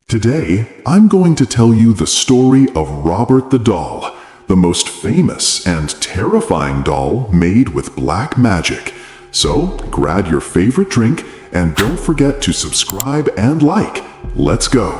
Today, I'm going to tell you the story of Rupert the Doll, the most famous and terrifying doll made with black magic. So, grab your favorite drink and don't forget to subscribe and like. Let's go!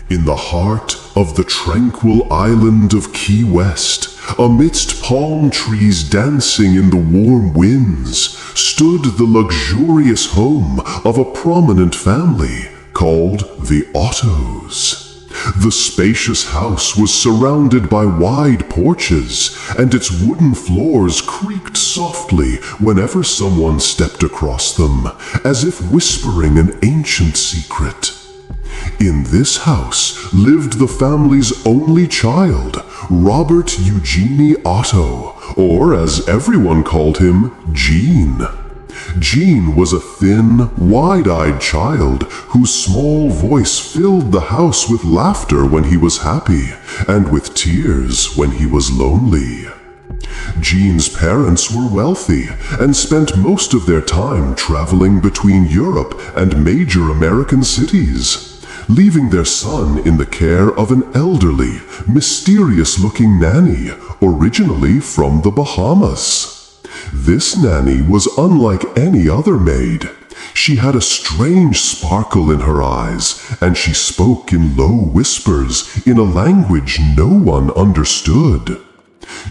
In the heart of the tranquil island of Key West, amidst palm trees dancing in the warm winds, stood the luxurious home of a prominent family called the Ottos. The spacious house was surrounded by wide porches, and its wooden floors creaked softly whenever someone stepped across them, as if whispering an ancient secret. In this house lived the family's only child, Robert Eugene Otto, or as everyone called him, Gene. Gene was a thin, wide-eyed child whose small voice filled the house with laughter when he was happy and with tears when he was lonely. Gene's parents were wealthy and spent most of their time traveling between Europe and major American cities, leaving their son in the care of an elderly, mysterious-looking nanny, originally from the Bahamas. This nanny was unlike any other maid. She had a strange sparkle in her eyes, and she spoke in low whispers in a language no one understood.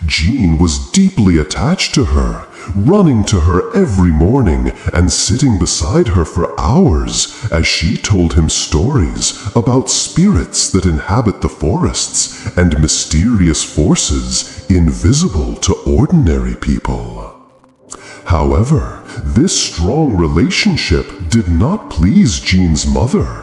Gene was deeply attached to her, running to her every morning and sitting beside her for hours as she told him stories about spirits that inhabit the forests and mysterious forces invisible to ordinary people. However, this strong relationship did not please Gene's mother.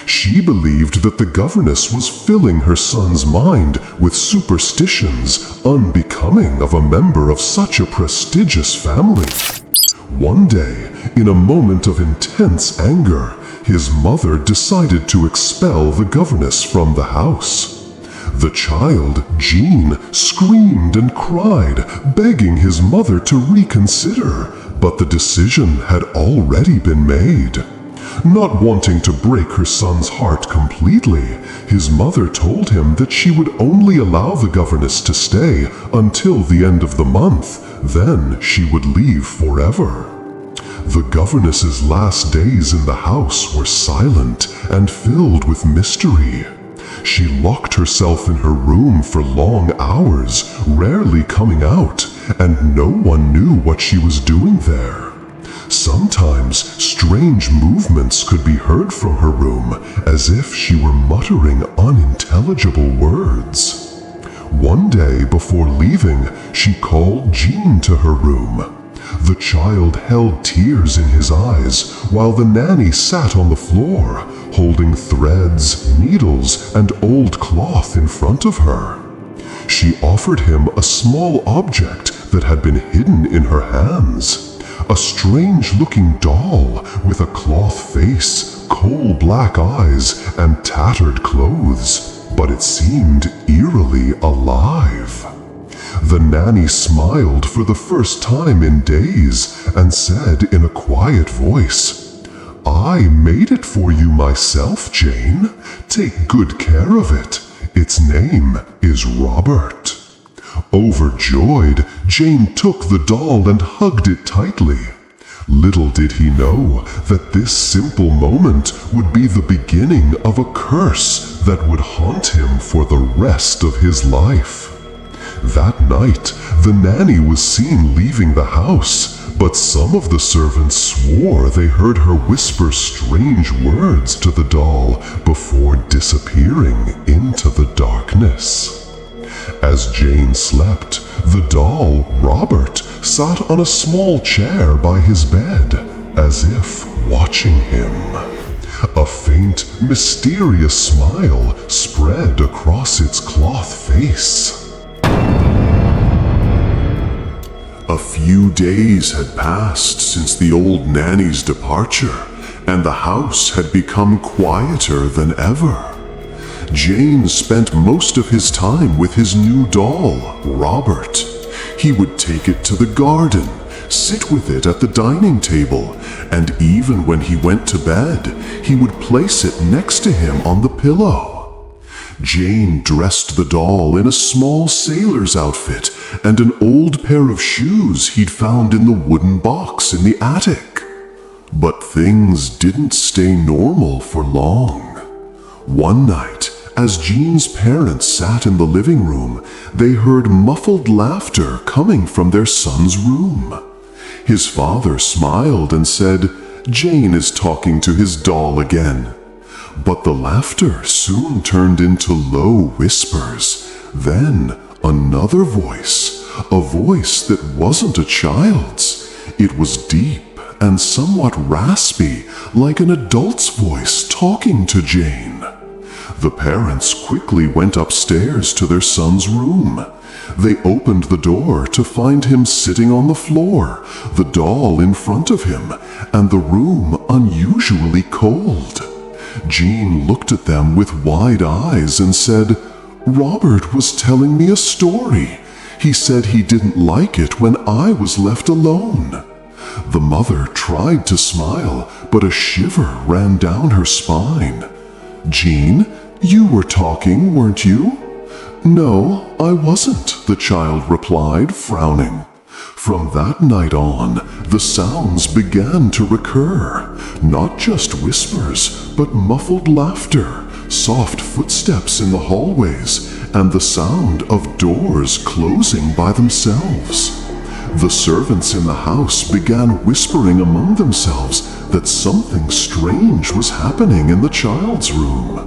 She believed that the governess was filling her son's mind with superstitions unbecoming of a member of such a prestigious family. One day, in a moment of intense anger, his mother decided to expel the governess from the house. The child, Gene, screamed and cried, begging his mother to reconsider, but the decision had already been made. Not wanting to break her son's heart completely, his mother told him that she would only allow the governess to stay until the end of the month, then she would leave forever. The governess's last days in the house were silent and filled with mystery. She locked herself in her room for long hours, rarely coming out, and no one knew what she was doing there. Sometimes strange movements could be heard from her room, as if she were muttering unintelligible words. One day before leaving, she called Gene to her room. The child held tears in his eyes, while the nanny sat on the floor, holding threads, needles, and old cloth in front of her. She offered him a small object that had been hidden in her hands. A strange-looking doll with a cloth face, coal-black eyes, and tattered clothes, but it seemed eerily alive. The nanny smiled for the first time in days and said in a quiet voice, "I made it for you myself, Jane. Take good care of it. Its name is Robert." Overjoyed, Jane took the doll and hugged it tightly. Little did he know that this simple moment would be the beginning of a curse that would haunt him for the rest of his life. That night, the nanny was seen leaving the house, but some of the servants swore they heard her whisper strange words to the doll before disappearing into the darkness. As Jane slept, the doll, Robert, sat on a small chair by his bed, as if watching him. A faint, mysterious smile spread across its cloth face. A few days had passed since the old nanny's departure, and the house had become quieter than ever. Jane spent most of his time with his new doll, Robert. He would take it to the garden, sit with it at the dining table, and even when he went to bed, he would place it next to him on the pillow. Jane dressed the doll in a small sailor's outfit and an old pair of shoes he'd found in the wooden box in the attic. But things didn't stay normal for long. One night, as Jean's parents sat in the living room, they heard muffled laughter coming from their son's room. His father smiled and said, "Jane is talking to his doll again." But the laughter soon turned into low whispers. Then another voice, a voice that wasn't a child's. It was deep and somewhat raspy, like an adult's voice talking to Jane. The parents quickly went upstairs to their son's room. They opened the door to find him sitting on the floor, the doll in front of him, and the room unusually cold. Jean looked at them with wide eyes and said, "Robert was telling me a story. He said he didn't like it when I was left alone." The mother tried to smile, but a shiver ran down her spine. "Jean, you were talking, weren't you?" "No, I wasn't," the child replied, frowning. From that night on, the sounds began to recur. Not just whispers, but muffled laughter, soft footsteps in the hallways, and the sound of doors closing by themselves. The servants in the house began whispering among themselves that something strange was happening in the child's room.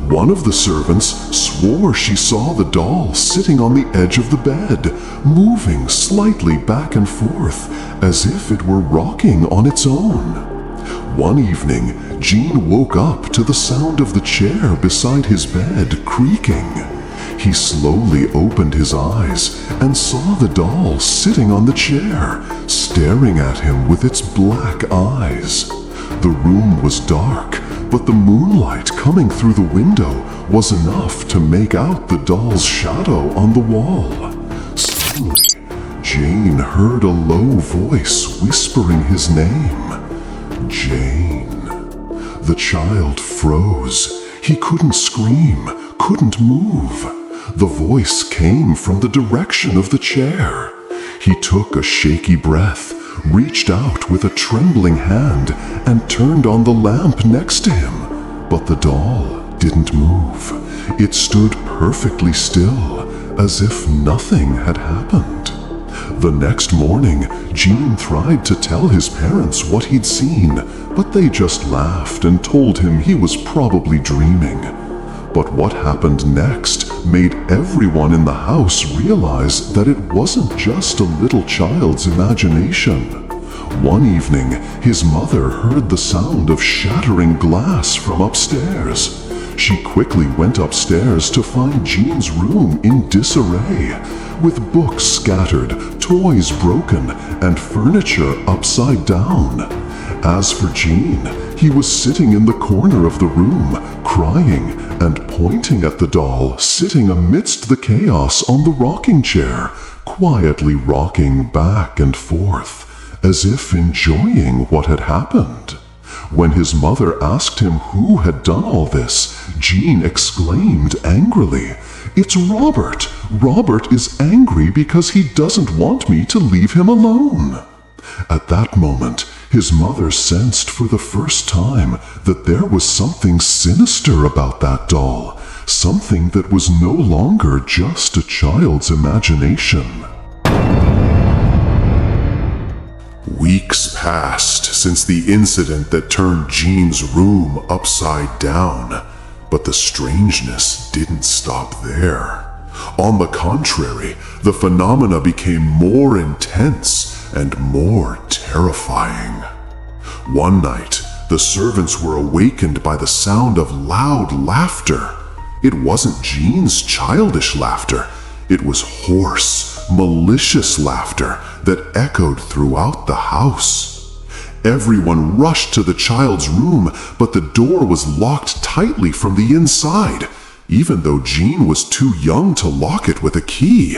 One of the servants swore she saw the doll sitting on the edge of the bed, moving slightly back and forth, as if it were rocking on its own. One evening, Jean woke up to the sound of the chair beside his bed creaking. He slowly opened his eyes and saw the doll sitting on the chair, staring at him with its black eyes. The room was dark, but the moonlight coming through the window was enough to make out the doll's shadow on the wall. Suddenly, Jane heard a low voice whispering his name. Jane. The child froze. He couldn't scream, couldn't move. The voice came from the direction of the chair. He took a shaky breath, reached out with a trembling hand, and turned on the lamp next to him. But the doll didn't move. It stood perfectly still, as if nothing had happened. The next morning, Jean tried to tell his parents what he'd seen, but they just laughed and told him he was probably dreaming. But what happened next made everyone in the house realize that it wasn't just a little child's imagination. One evening, his mother heard the sound of shattering glass from upstairs. She quickly went upstairs to find Jean's room in disarray, with books scattered, toys broken, and furniture upside down. As for Jean, he was sitting in the corner of the room, crying and pointing at the doll sitting amidst the chaos on the rocking chair, quietly rocking back and forth, as if enjoying what had happened. When his mother asked him who had done all this, Jean exclaimed angrily, "It's Robert! Robert is angry because he doesn't want me to leave him alone." At that moment, his mother sensed for the first time that there was something sinister about that doll, something that was no longer just a child's imagination. Weeks passed since the incident that turned Jean's room upside down, but the strangeness didn't stop there. On the contrary, the phenomena became more intense and more terrifying. One night, the servants were awakened by the sound of loud laughter. It wasn't Jean's childish laughter. It was hoarse, malicious laughter that echoed throughout the house. Everyone rushed to the child's room, but the door was locked tightly from the inside, even though Jean was too young to lock it with a key.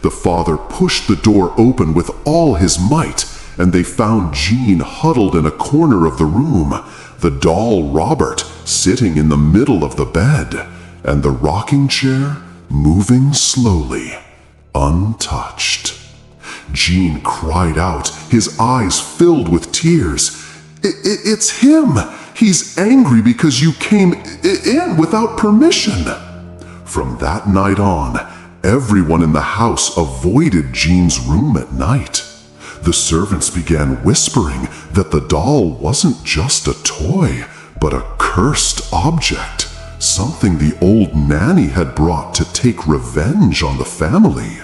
The father pushed the door open with all his might, and they found Jean huddled in a corner of the room, the doll Robert sitting in the middle of the bed, and the rocking chair moving slowly, untouched. Jean cried out, his eyes filled with tears. It's him! He's angry because you came in without permission." From that night on, everyone in the house avoided Jean's room at night. The servants began whispering that the doll wasn't just a toy, but a cursed object, something the old nanny had brought to take revenge on the family.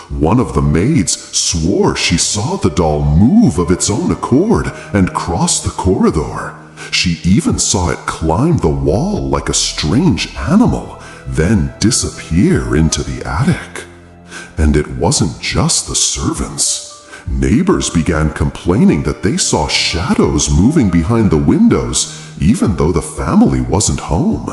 One of the maids swore she saw the doll move of its own accord and cross the corridor. She even saw it climb the wall like a strange animal, then disappear into the attic. And it wasn't just the servants. Neighbors began complaining that they saw shadows moving behind the windows, even though the family wasn't home.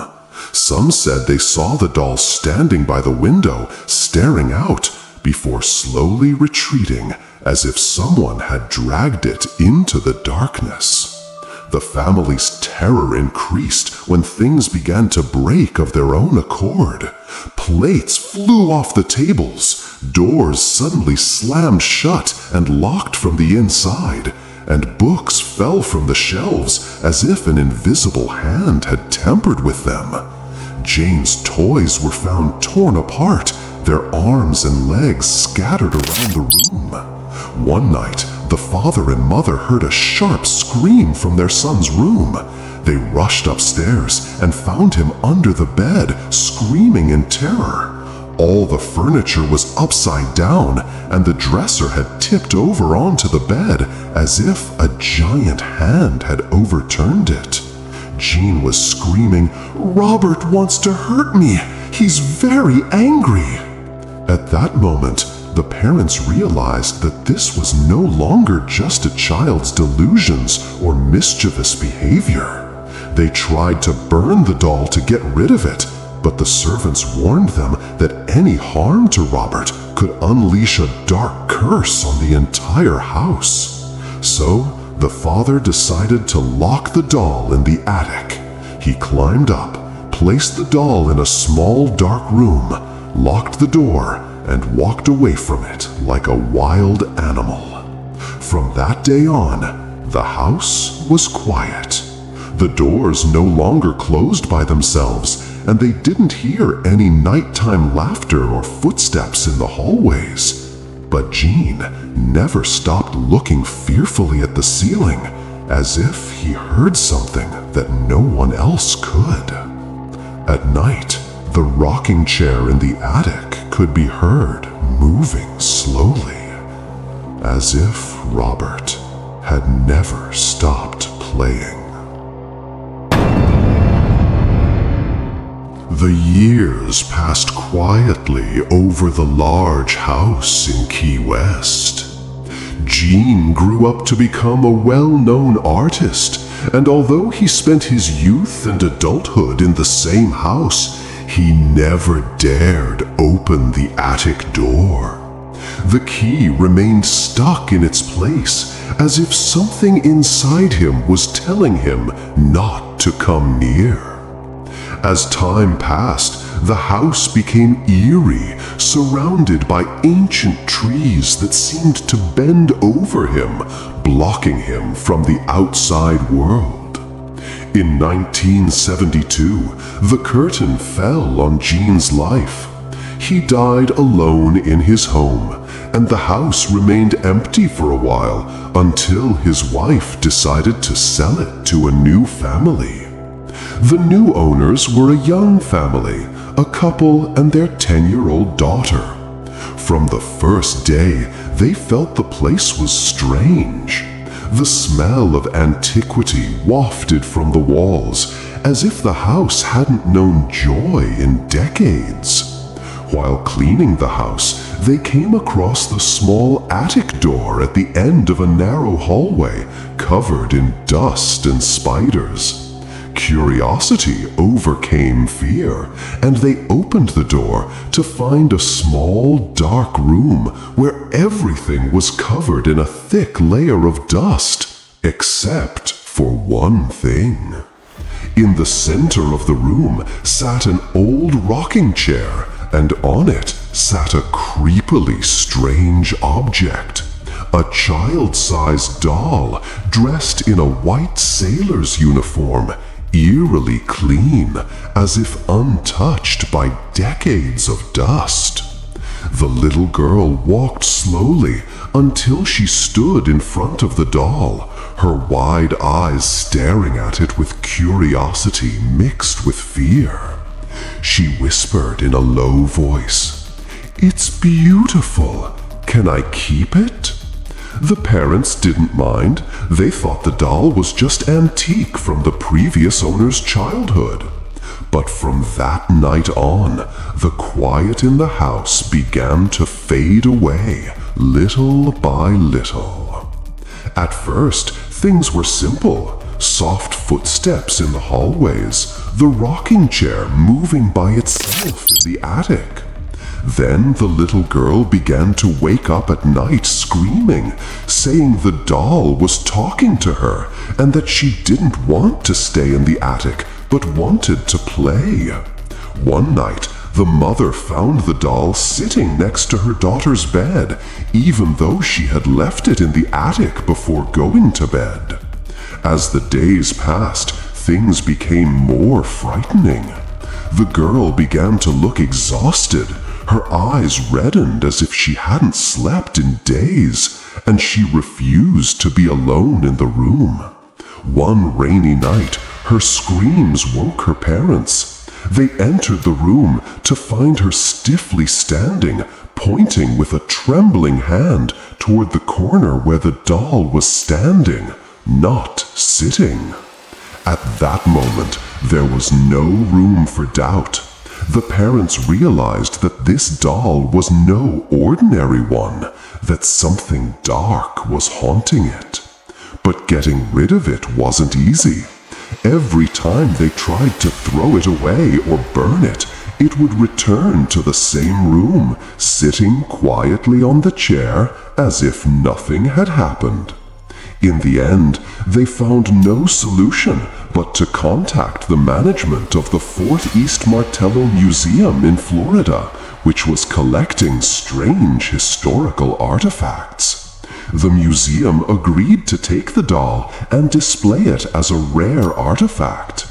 Some said they saw the doll standing by the window, staring out, before slowly retreating as if someone had dragged it into the darkness. The family's terror increased when things began to break of their own accord. Plates flew off the tables, doors suddenly slammed shut and locked from the inside, and books fell from the shelves as if an invisible hand had tampered with them. Jane's toys were found torn apart, their arms and legs scattered around the room. One night, the father and mother heard a sharp scream from their son's room. They rushed upstairs and found him under the bed, screaming in terror. All the furniture was upside down, and the dresser had tipped over onto the bed as if a giant hand had overturned it. Jean was screaming, "Robert wants to hurt me! He's very angry!" At that moment, the parents realized that this was no longer just a child's delusions or mischievous behavior. They tried to burn the doll to get rid of it, but the servants warned them that any harm to Robert could unleash a dark curse on the entire house. So, the father decided to lock the doll in the attic. He climbed up, placed the doll in a small dark room, locked the door, and walked away from it like a wild animal. From that day on, the house was quiet. The doors no longer closed by themselves, and they didn't hear any nighttime laughter or footsteps in the hallways. But Jean never stopped looking fearfully at the ceiling, as if he heard something that no one else could. At night, the rocking chair in the attic could be heard moving slowly, as if Robert had never stopped playing. The years passed quietly over the large house in Key West. Jean grew up to become a well-known artist, and although he spent his youth and adulthood in the same house, he never dared open the attic door. The key remained stuck in its place, as if something inside him was telling him not to come near. As time passed, the house became eerie, surrounded by ancient trees that seemed to bend over him, blocking him from the outside world. In 1972, the curtain fell on Jean's life. He died alone in his home, and the house remained empty for a while until his wife decided to sell it to a new family. The new owners were a young family, a couple and their 10-year-old daughter. From the first day, they felt the place was strange. The smell of antiquity wafted from the walls, as if the house hadn't known joy in decades. While cleaning the house, they came across the small attic door at the end of a narrow hallway, covered in dust and spiders. Curiosity overcame fear, and they opened the door to find a small, dark room where everything was covered in a thick layer of dust, except for one thing. In the center of the room sat an old rocking chair, and on it sat a creepily strange object. A child-sized doll dressed in a white sailor's uniform, eerily clean, as if untouched by decades of dust. The little girl walked slowly until she stood in front of the doll, her wide eyes staring at it with curiosity mixed with fear. She whispered in a low voice, "It's beautiful. Can I keep it?" The parents didn't mind. They thought the doll was just antique from the previous owner's childhood. But from that night on, the quiet in the house began to fade away, little by little. At first, things were simple. Soft footsteps in the hallways, the rocking chair moving by itself in the attic. Then the little girl began to wake up at night screaming, saying the doll was talking to her and that she didn't want to stay in the attic but wanted to play. One night, the mother found the doll sitting next to her daughter's bed, even though she had left it in the attic before going to bed. As the days passed, things became more frightening. The girl began to look exhausted. Her eyes reddened as if she hadn't slept in days, and she refused to be alone in the room. One rainy night, her screams woke her parents. They entered the room to find her stiffly standing, pointing with a trembling hand toward the corner where the doll was standing, not sitting. At that moment, there was no room for doubt. The parents realized that this doll was no ordinary one, that something dark was haunting it. But getting rid of it wasn't easy. Every time they tried to throw it away or burn it, it would return to the same room, sitting quietly on the chair as if nothing had happened. In the end, they found no solution but to contact the management of the Fort East Martello Museum in Florida, which was collecting strange historical artifacts. The museum agreed to take the doll and display it as a rare artifact.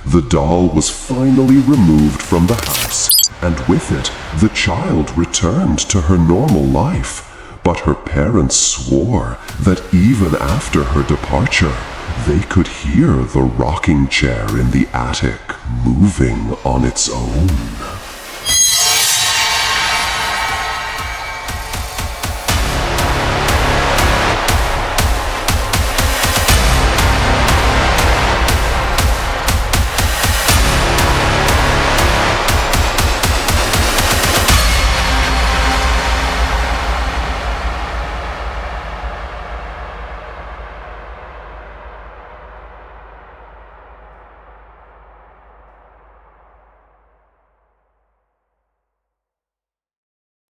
The doll was finally removed from the house, and with it, the child returned to her normal life. But her parents swore that even after her departure, they could hear the rocking chair in the attic moving on its own.